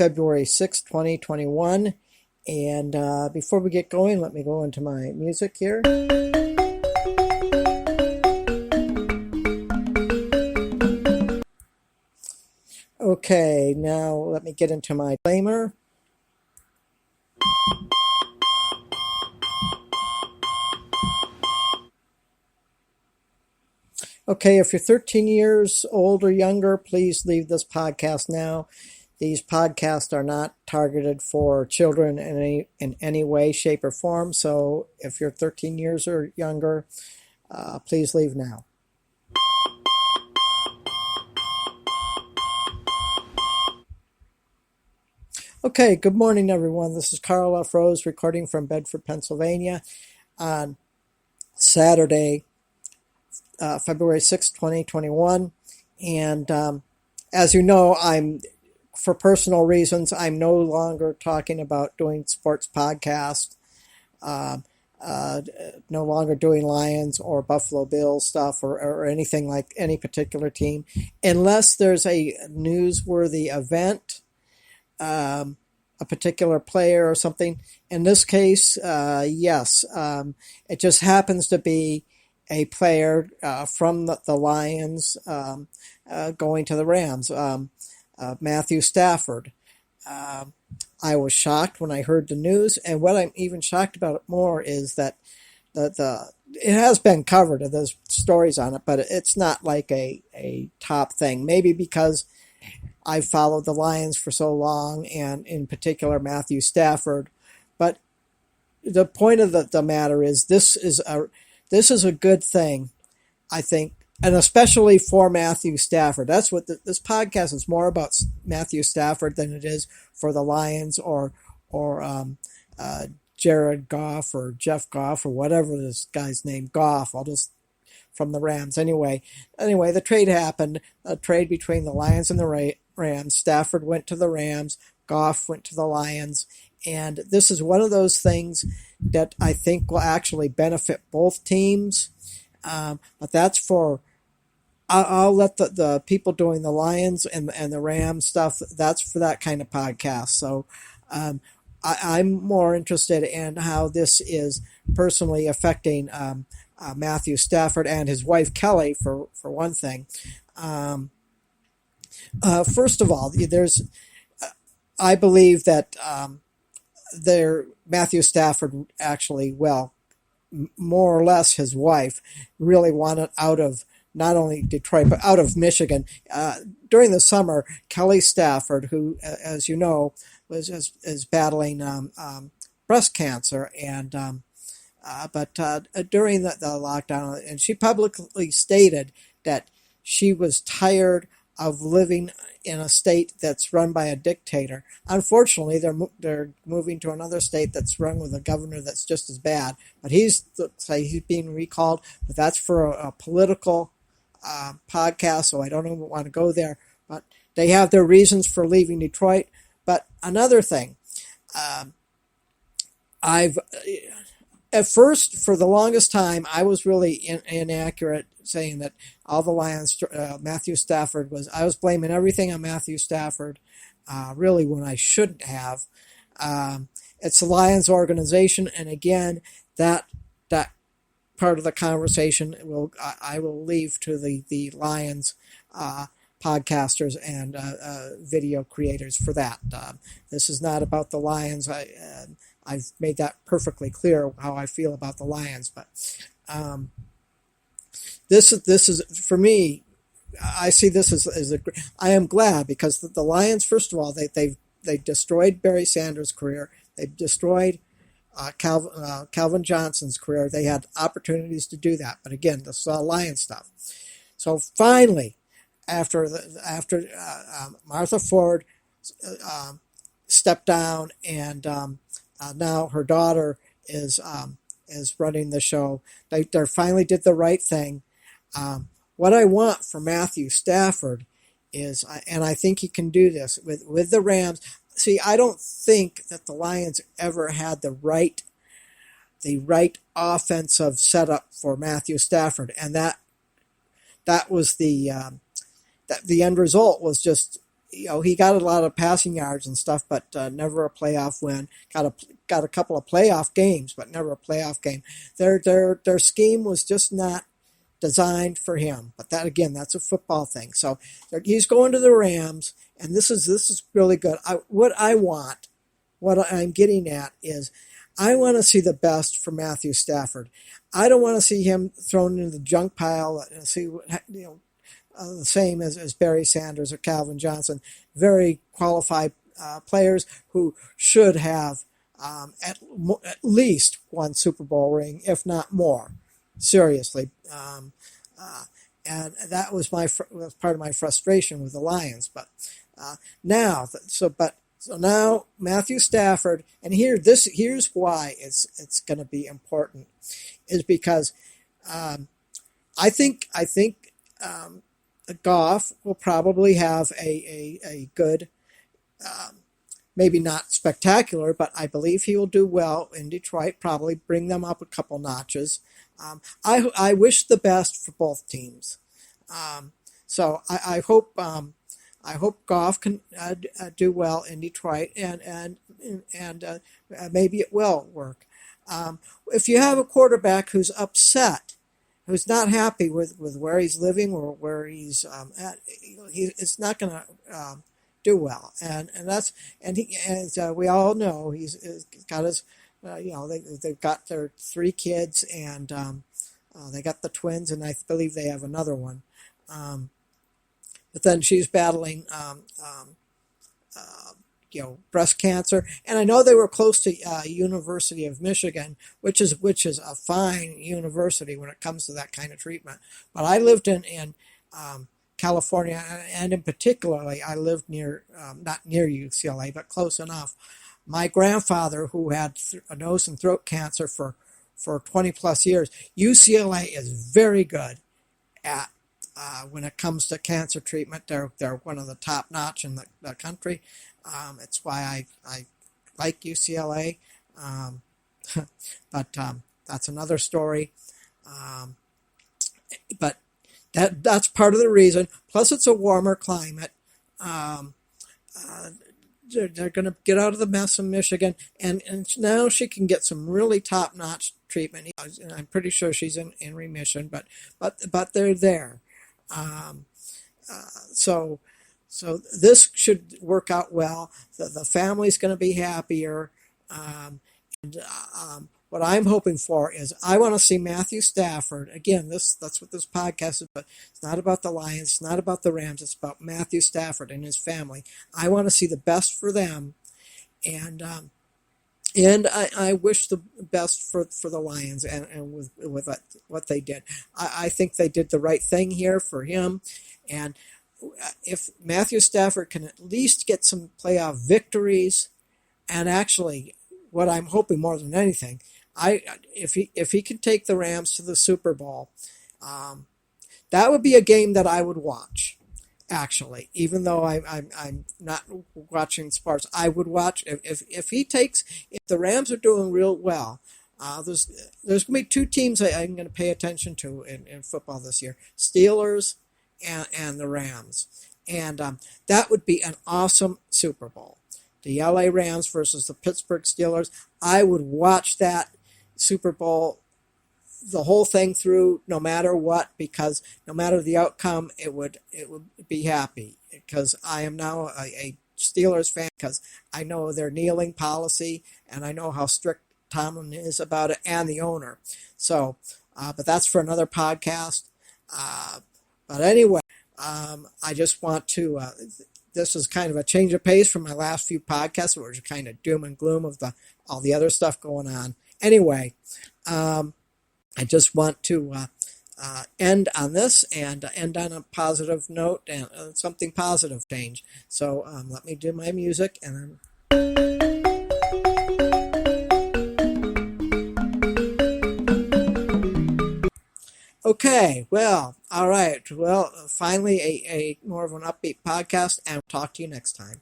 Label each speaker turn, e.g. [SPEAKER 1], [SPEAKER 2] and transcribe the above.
[SPEAKER 1] February 6th, 2021. And before we get going, let me go into my music here. Okay, now let me get into my disclaimer. Okay, if you're 13 years old or younger, please leave this podcast now. These podcasts are not targeted for children in any way, shape, or form. So if you're 13 years or younger, please leave now. Okay, good morning, everyone. This is Karl F. Rose recording from Bedford, Pennsylvania on Saturday, February 6, 2021. And as you know, for personal reasons, I'm no longer talking about doing sports podcasts, no longer doing Lions or Buffalo Bills stuff or anything like any particular team, unless there's a newsworthy event, a particular player or something. In this case, yes, it just happens to be a player from the Lions going to the Rams, Matthew Stafford. I was shocked when I heard the news, and what I'm even shocked about it more is that it has been covered, and there's stories on it, but it's not like a top thing. Maybe because I've followed the Lions for so long, and in particular Matthew Stafford. But the point of the matter is this is a good thing, I think, and especially for Matthew Stafford. That's what this podcast is more about, Matthew Stafford, than it is for the Lions or Jared Goff or Jeff Goff or whatever this guy's name, Goff. I'll just from the Rams. Anyway, the trade happened, a trade between the Lions and the Rams. Stafford went to the Rams, Goff went to the Lions, and this is one of those things that I think will actually benefit both teams. But that's I'll let the people doing the Lions and the Rams stuff, that's for that kind of podcast. So I'm more interested in how this is personally affecting Matthew Stafford and his wife Kelly, for one thing. First of all, I believe that Matthew Stafford actually, more or less his wife, really wanted out of not only Detroit, but out of Michigan. During the summer, Kelly Stafford, who, as you know, is battling breast cancer, and but during the lockdown, and she publicly stated that she was tired of living in a state that's run by a dictator. Unfortunately, they're moving to another state that's run with a governor that's just as bad. But he's being recalled. But that's for a political podcast, so I don't even want to go there. But they have their reasons for leaving Detroit. But another thing, at first, for the longest time, I was really inaccurate saying that all the Lions, Matthew Stafford I was blaming everything on Matthew Stafford, really, when I shouldn't have. It's the Lions organization, and again, that part of the conversation I will leave to the Lions podcasters and video creators for that. This is not about the Lions. I've made that perfectly clear how I feel about the Lions, but this is for me. I see this as I am glad, because the Lions, first of all, they destroyed Barry Sanders' career. They destroyed Calvin Johnson's career. They had opportunities to do that, but again, this is all Lions stuff. So finally, after Martha Ford stepped down, and now her daughter is running the show, they finally did the right thing. What I want for Matthew Stafford is, and I think he can do this with the Rams. See, I don't think that the Lions ever had the right offensive setup for Matthew Stafford, and that was the end result was just he got a lot of passing yards and stuff, but never a playoff win. Got a couple of playoff games, but never a playoff game. Their scheme was just not designed for him. But that again, that's a football thing. So he's going to the Rams, and this is really good. What I'm getting at is, I want to see the best for Matthew Stafford. I don't want to see him thrown into the junk pile and see the same as Barry Sanders or Calvin Johnson, very qualified players who should have at least one Super Bowl ring, if not more. Seriously, and that was was part of my frustration with the Lions. But so now Matthew Stafford, and here's why it's going to be important, is because I think Goff will probably have a good, maybe not spectacular, but I believe he will do well in Detroit. Probably bring them up a couple notches. I wish the best for both teams. So I hope Goff can do well in Detroit, and maybe it will work. If you have a quarterback who's upset, who's not happy with where he's living or where he's at, it's not going to do well. And he, as we all know, he's got his, they've got their 3 kids, and they got the twins, and I believe they have another one. But then she's battling, breast cancer, and I know they were close to University of Michigan, which is a fine university when it comes to that kind of treatment. But I lived in California, and in particularly, I lived near, not near UCLA, but close enough. My grandfather, who had nose and throat cancer for 20 plus years, UCLA is very good at when it comes to cancer treatment. They're one of the top notch in the country. It's why I like UCLA. But that's another story. But that's part of the reason. Plus, it's a warmer climate. They're going to get out of the mess in Michigan, and now she can get some really top-notch treatment. And I'm pretty sure she's in remission, but they're there. So this should work out well. The family's going to be happier. What I'm hoping for is, I want to see Matthew Stafford. Again, that's what this podcast is, but it's not about the Lions, it's not about the Rams, it's about Matthew Stafford and his family. I want to see the best for them, and I wish the best for the Lions and with what they did. I think they did the right thing here for him, and if Matthew Stafford can at least get some playoff victories, and actually, what I'm hoping more than anything, if he can take the Rams to the Super Bowl, that would be a game that I would watch. Actually, even though I'm not watching sports, I would watch if the Rams are doing real well. There's going to be 2 teams I'm going to pay attention to in football this year: Steelers and the Rams, and that would be an awesome Super Bowl. The LA Rams versus the Pittsburgh Steelers. I would watch that Super Bowl, the whole thing through, no matter what, because no matter the outcome, it would be happy. Because I am now a Steelers fan, because I know their kneeling policy, and I know how strict Tomlin is about it, and the owner. So, but that's for another podcast. But anyway, I just want to. This is kind of a change of pace from my last few podcasts, which are kind of doom and gloom of all the other stuff going on. Anyway, I just want to end on this, and end on a positive note, and something positive change. So let me do my music, and okay, well, all right. Well, finally a more of an upbeat podcast, and talk to you next time.